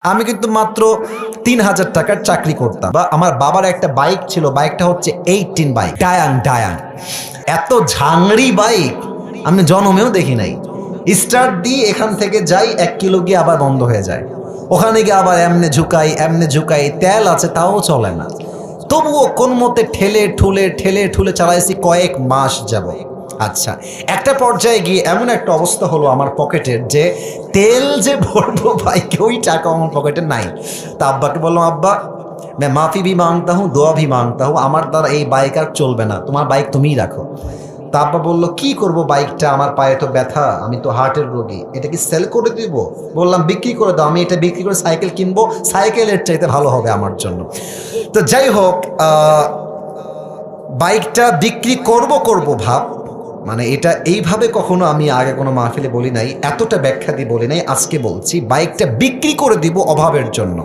আমি কিন্তু মাত্র ৩,০০০ টাকার চাকরি করতাম, বা আমার বাবার একটা বাইক ছিল, বাইকটা হচ্ছে 18 বাইক, ডায়াং ডায়াং। এত ঝাংড়ি বাইক আমি জন্মেও দেখি নাই। স্টার্ট দিয়ে এখান থেকে যাই 1 কিলো গিয়ে আবার বন্ধ হয়ে যায়, ওখানে গিয়ে আবার এমনে ঝুকাই, তেল আছে তাও চলে না। তবুও কোন মতে ঠেলে ঠুলে চালাইছি কয়েক মাস যাব। আচ্ছা, একটা পর্যায়ে গিয়ে এমন একটা অবস্থা হলো আমার পকেটের, যে তেল যে ভরবো বাইকে ওই টাকা আমার পকেটে নাই। তা আব্বাকে বললাম, আব্বা मैं माफ़ी भी मांगता हूँ, দোয়া भी मांगता हूँ, আমার দ্বারা এই বাইক আর চলবে না, তোমার বাইক তুমিই রাখো। তা আব্বা বললো, কি করব বাইকটা, আমার পায়ে তো ব্যথা, আমি তো হার্টের রোগী, এটা কি সেল করে দিব? বললাম, বিক্রি করে দাও, আমি এটা বিক্রি করে সাইকেল কিনবো, সাইকেলের চাইতে ভালো হবে আমার জন্য। তো যাই হোক, বাইকটা বিক্রি করব ভাব, মানে এটা এইভাবে কখনো আমি আগে কোনো মাহফিলে বলি নাই, এতটা ব্যাখ্যা দিয়ে বলি নাই, আজকে বলছি বাইকটা বিক্রি করে দিব অভাবের জন্য।